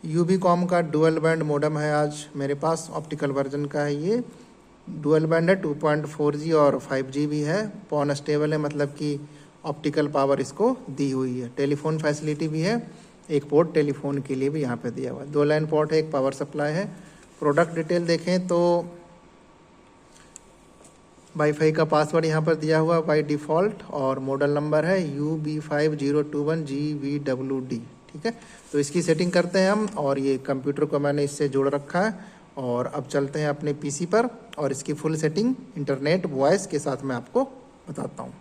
यूबीकॉम का dual band modem है आज मेरे पास, ऑप्टिकल वर्जन का है ये। डुअल बैंड है, 2.4G और 5G भी है। पॉन स्टेबल है, मतलब कि ऑप्टिकल पावर इसको दी हुई है। टेलीफोन फैसिलिटी भी है, एक पोर्ट टेलीफोन के लिए भी यहाँ पे दिया हुआ है। 2 लाइन पोर्ट है, एक पावर सप्लाई है। प्रोडक्ट डिटेल देखें तो वाईफाई का पासवर्ड यहाँ पर दिया हुआ बाय डिफ़ॉल्ट, और मॉडल नंबर है UB5021GVWD। ठीक है, तो इसकी सेटिंग करते हैं हम, और ये कंप्यूटर को मैंने इससे जोड़ रखा है। और अब चलते हैं अपने पीसी पर, और इसकी फुल सेटिंग इंटरनेट वॉइस के साथ मैं आपको बताता हूँ।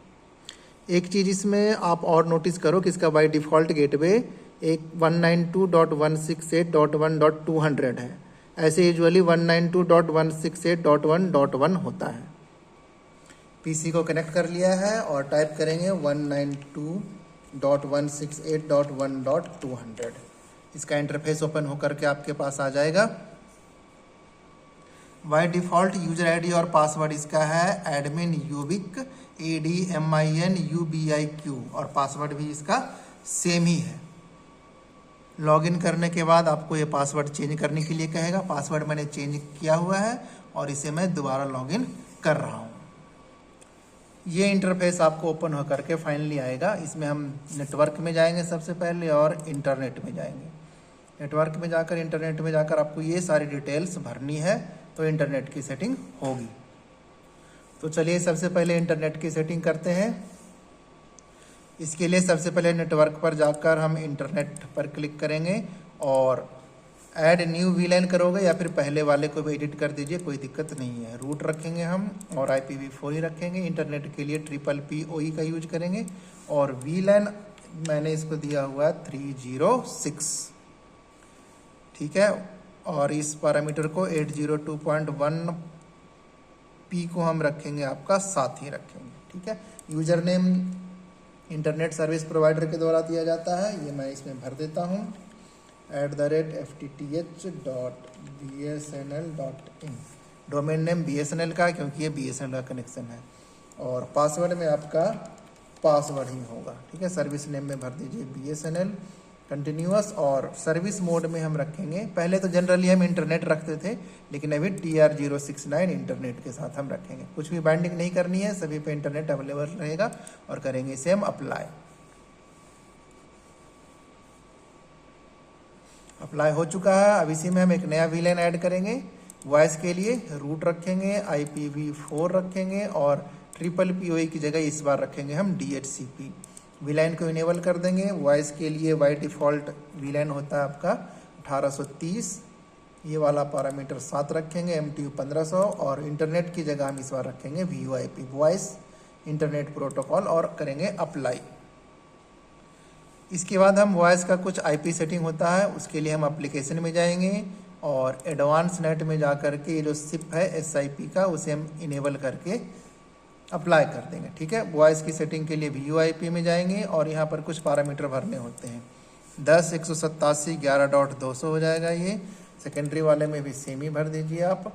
एक चीज़ इसमें आप और नोटिस करो कि इसका बाय डिफ़ॉल्ट गेटवे एक 192.168.1.200 है। ऐसे यूजुअली 192.168.1.1 होता है। पीसी को कनेक्ट कर लिया है और टाइप करेंगे 192.168.1.200। इसका इंटरफेस ओपन होकर के आपके पास आ जाएगा। बाय डिफ़ॉल्ट यूजर आईडी और पासवर्ड इसका है एडमिन यूबिक ADMIN UBIQ, और पासवर्ड भी इसका सेम ही है। लॉगिन करने के बाद आपको ये पासवर्ड चेंज करने के लिए कहेगा। पासवर्ड मैंने चेंज किया हुआ है और इसे मैं दोबारा लॉगिन कर रहा हूँ। ये इंटरफेस आपको ओपन होकर के फाइनली आएगा। इसमें हम नेटवर्क में जाएंगे सबसे पहले और इंटरनेट में जाएंगे। नेटवर्क में जाकर इंटरनेट में जाकर आपको ये सारी डिटेल्स भरनी है, तो इंटरनेट की सेटिंग होगी। तो चलिए सबसे पहले इंटरनेट की सेटिंग करते हैं। इसके लिए सबसे पहले नेटवर्क पर जाकर हम इंटरनेट पर क्लिक करेंगे और ऐड न्यू वीलैन करोगे या फिर पहले वाले को भी एडिट कर दीजिए, कोई दिक्कत नहीं है। रूट रखेंगे हम और IPv4 ही रखेंगे। इंटरनेट के लिए PPPoE का यूज करेंगे, और वीलैन मैंने इसको दिया हुआ है 306। ठीक है, और इस पैरामीटर को 802.1p को हम रखेंगे आपका साथ ही रखेंगे। ठीक है, user name internet service provider के द्वारा दिया जाता है, ये मैं इसमें भर देता हूँ @FTTH.BSNL.in। डोमेन नेम BSNL का, क्योंकि ये BSNL का कनेक्शन है। और पासवर्ड में आपका पासवर्ड ही होगा। ठीक है, सर्विस नेम में भर दीजिए BSNL कंटिन्यूअस, और सर्विस मोड में हम रखेंगे, पहले तो जनरली हम इंटरनेट रखते थे, लेकिन अभी TR069 इंटरनेट के साथ हम रखेंगे। कुछ भी बाइंडिंग नहीं करनी है, सभी पे इंटरनेट अवेलेबल रहेगा, और करेंगे इसे हम अप्लाई। अप्लाई हो चुका है। अब इसी में हम एक नया वीलैन ऐड करेंगे। वॉइस के लिए रूट रखेंगे, IPv4 रखेंगे, और PPPoE की जगह इस बार रखेंगे हम DHCP। वीलैन को इनेबल कर देंगे। वॉइस के लिए बाय डिफ़ॉल्ट वीलैन होता है आपका 1830, ये वाला पैरामीटर 7 रखेंगे, MTU 1500, और इंटरनेट की जगह हम इस बार रखेंगे VoIP, वॉइस इंटरनेट प्रोटोकॉल, और करेंगे अप्लाई। इसके बाद हम वॉइस का कुछ IP सेटिंग होता है, उसके लिए हम एप्लीकेशन में जाएंगे और एडवांस नेट में जा कर के जो सिप है SIP का, उसे हम इनेबल करके अप्लाई कर देंगे। ठीक है, वॉइस की सेटिंग के लिए VoIP में जाएंगे और यहाँ पर कुछ पैरामीटर भरने होते हैं। 10.187.11.200 हो जाएगा ये। सेकेंडरी वाले में भी सेम ही भर दीजिए आप।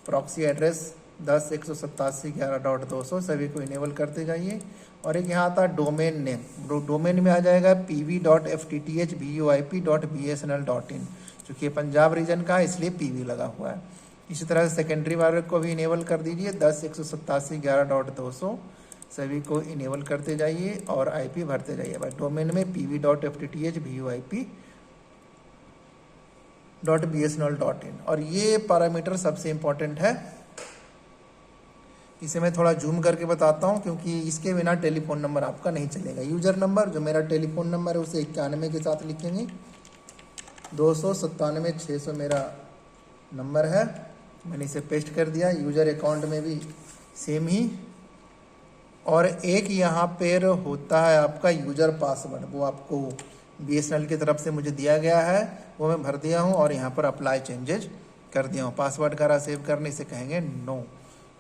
प्रॉक्सी एड्रेस 10.187.11.200 सभी को इनेबल करते जाइए। और एक यहाँ आता है डोमेन नेम, डोमेन में आ जाएगा pv.ftth.voip.bsnl.in, चूँकि ये पंजाब रीजन का है इसलिए PV लगा हुआ है। इसी तरह से सेकेंडरी वाले को भी इनेबल कर दीजिए, 10.187.11.200 सभी को इनेबल करते जाइए और IP भरते जाइए। भाई डोमेन में pv.ftth.voip.bsnl.in, और ये पैरामीटर सबसे इम्पोर्टेंट है। इसे मैं थोड़ा जूम करके बताता हूँ, क्योंकि इसके बिना टेलीफोन नंबर आपका नहीं चलेगा। यूजर नंबर जो मेरा टेलीफोन नंबर है उसे 91 के साथ लिखेंगे, 297 600 मेरा नंबर है, मैंने इसे पेस्ट कर दिया। यूजर अकाउंट में भी सेम ही, और एक यहाँ पर होता है आपका यूजर पासवर्ड, वो आपको BSNL की तरफ से मुझे दिया गया है, वो मैं भर दिया हूँ और यहाँ पर अप्लाई चेंजेज कर दिया हूँ। पासवर्ड करा सेव करने से कहेंगे नो।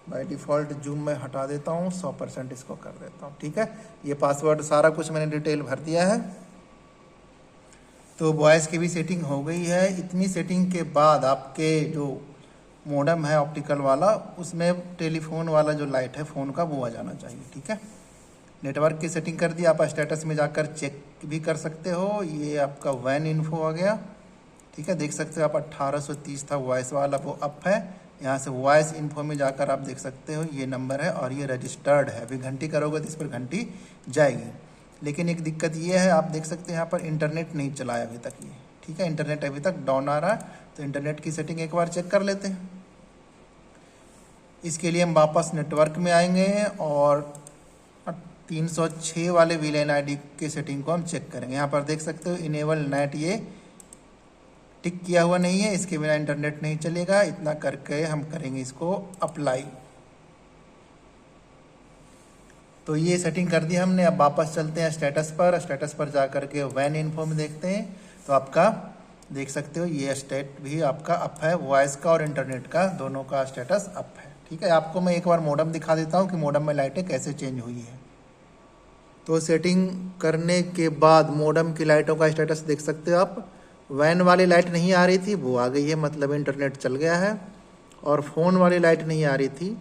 बाय डिफ़ॉल्ट जूम में हटा देता हूँ, 100% इसको कर देता हूँ। ठीक है, ये पासवर्ड सारा कुछ मैंने डिटेल भर दिया है। तो वॉइस की भी सेटिंग हो गई है। इतनी सेटिंग के बाद आपके जो मॉडेम है ऑप्टिकल वाला, उसमें टेलीफोन वाला जो लाइट है फ़ोन का वो आ जाना चाहिए। ठीक है, नेटवर्क की सेटिंग कर दी। आप स्टेटस में जाकर चेक भी कर सकते हो। ये आपका WAN इन्फो आ गया। ठीक है, देख सकते हो आप 1830 था वॉइस वाला, वो अप है। यहाँ से वॉइस इन्फो में जाकर आप देख सकते हो ये नंबर है और ये रजिस्टर्ड है। अभी घंटी करोगे तो इस पर घंटी जाएगी। लेकिन एक दिक्कत ये है, आप देख सकते हैं यहाँ पर इंटरनेट नहीं चलाया अभी तक ये, ठीक है, इंटरनेट अभी तक डाउन आ रहा है। तो इंटरनेट की सेटिंग एक बार चेक कर लेते हैं। इसके लिए हम वापस नेटवर्क में आएंगे और 306 वाले वीलैन आईडी की सेटिंग को हम चेक करेंगे। यहाँ पर देख सकते हो इनेबल नेट, ये टिक किया हुआ नहीं है, इसके बिना इंटरनेट नहीं चलेगा। इतना करके हम करेंगे इसको अप्लाई। तो ये सेटिंग कर दी हमने। अब वापस चलते हैं स्टेटस पर। स्टेटस पर जा करके वैन इन्फो में देखते हैं तो आपका देख सकते हो ये स्टेट भी आपका अप है, वॉइस का और इंटरनेट का दोनों का स्टेटस अप है। ठीक है, आपको मैं एक बार मॉडम दिखा देता हूँ कि मॉडम में लाइटें कैसे चेंज हुई है। तो सेटिंग करने के बाद मॉडम की लाइटों का स्टेटस देख सकते हो आप। वैन वाली लाइट नहीं आ रही थी, वो आ गई है, मतलब इंटरनेट चल गया है। और फ़ोन वाली लाइट नहीं आ रही थी,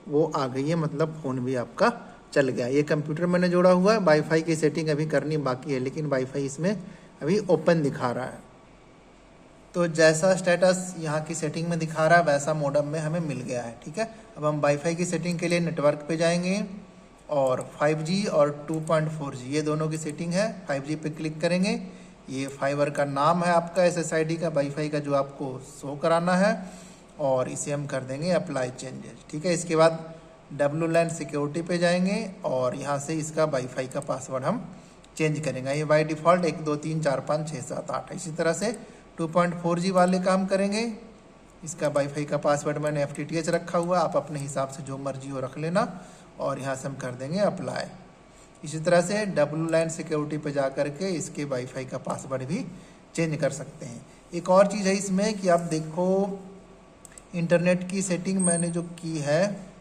वो आ गई है, मतलब फ़ोन भी आपका चल गया। ये कंप्यूटर मैंने जोड़ा हुआ है। वाईफाई की सेटिंग अभी करनी बाकी है, लेकिन वाईफाई इसमें अभी ओपन दिखा रहा है। तो जैसा स्टेटस यहाँ की सेटिंग में दिखा रहा है वैसा मॉडम में हमें मिल गया है। ठीक है, अब हम वाईफाई की सेटिंग के लिए नेटवर्क पे जाएंगे और 5G और 2.4G ये दोनों की सेटिंग है। 5G पे क्लिक करेंगे, ये फाइबर का नाम है आपका SSID का, वाईफाई का जो आपको शो कराना है, और इसे हम कर देंगे अप्लाई चेंजेस। ठीक है, इसके बाद WLAN सिक्योरिटी पे जाएंगे और यहाँ से इसका वाईफाई का पासवर्ड हम चेंज करेंगे। ये बाई डिफ़ॉल्ट 1 2 3 4 5 6 7 8 है। इसी तरह से 2.4G वाले काम करेंगे। इसका वाईफाई का पासवर्ड मैंने FTTH रखा हुआ, आप अपने हिसाब से जो मर्जी हो रख लेना, और यहाँ से हम कर देंगे अप्लाई। इसी तरह से WLAN सिक्योरिटी पे जा करके इसके वाईफाई का पासवर्ड भी चेंज कर सकते हैं। एक और चीज़ है इसमें कि आप देखो इंटरनेट की सेटिंग मैंने जो की है,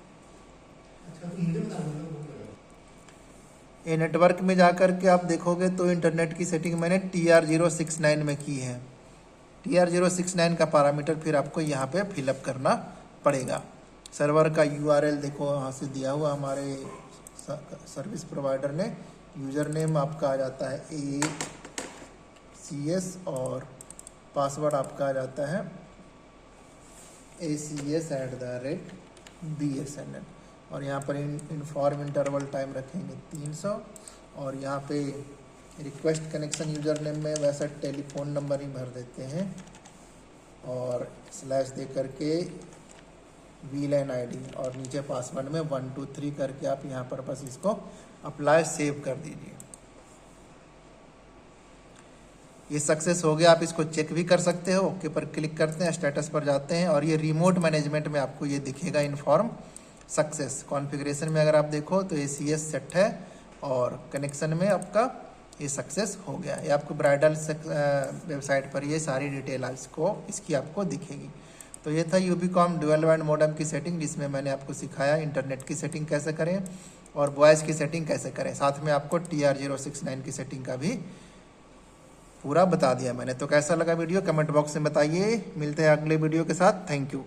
ये नेटवर्क में जा करके आप देखोगे तो इंटरनेट की सेटिंग मैंने TR069 में की है। TR069 का पैरामीटर फिर आपको यहाँ पे फिलअप करना पड़ेगा। सर्वर का URL देखो यहाँ से दिया हुआ हमारे सर्विस प्रोवाइडर ने। यूज़र नेम आपका आ जाता है ACS और पासवर्ड आपका आ जाता है ACS@BSNL, और यहाँ पर इन्फॉर्म इंटरवल टाइम रखेंगे 300, और यहाँ पे रिक्वेस्ट कनेक्शन यूज़र नेम में वैसा टेलीफोन नंबर ही भर देते हैं, और स्लैश दे करके VLAN ID और नीचे पासवर्ड में 1 2 3 करके आप यहाँ पर बस इसको अप्लाई सेव कर दीजिए। ये सक्सेस हो गया। आप इसको चेक भी कर सकते हो। ओके पर क्लिक करते हैं, स्टेटस पर जाते हैं और ये रिमोट मैनेजमेंट में आपको ये दिखेगा इन्फॉर्म सक्सेस। कॉन्फ़िगरेशन में अगर आप देखो तो ACS सेट है और कनेक्शन में आपका ये सक्सेस हो गया। ये आपको ब्राइडल वेबसाइट पर ये सारी डिटेल इसकी आपको दिखेगी। तो ये था यूबीकॉम डुअल बैंड मॉडेम की सेटिंग, जिसमें मैंने आपको सिखाया इंटरनेट की सेटिंग कैसे करें और वॉइस की सेटिंग कैसे करें। साथ में आपको TR069 की सेटिंग का भी पूरा बता दिया मैंने। तो कैसा लगा वीडियो कमेंट बॉक्स में बताइए। मिलते हैं अगले वीडियो के साथ। Thank you.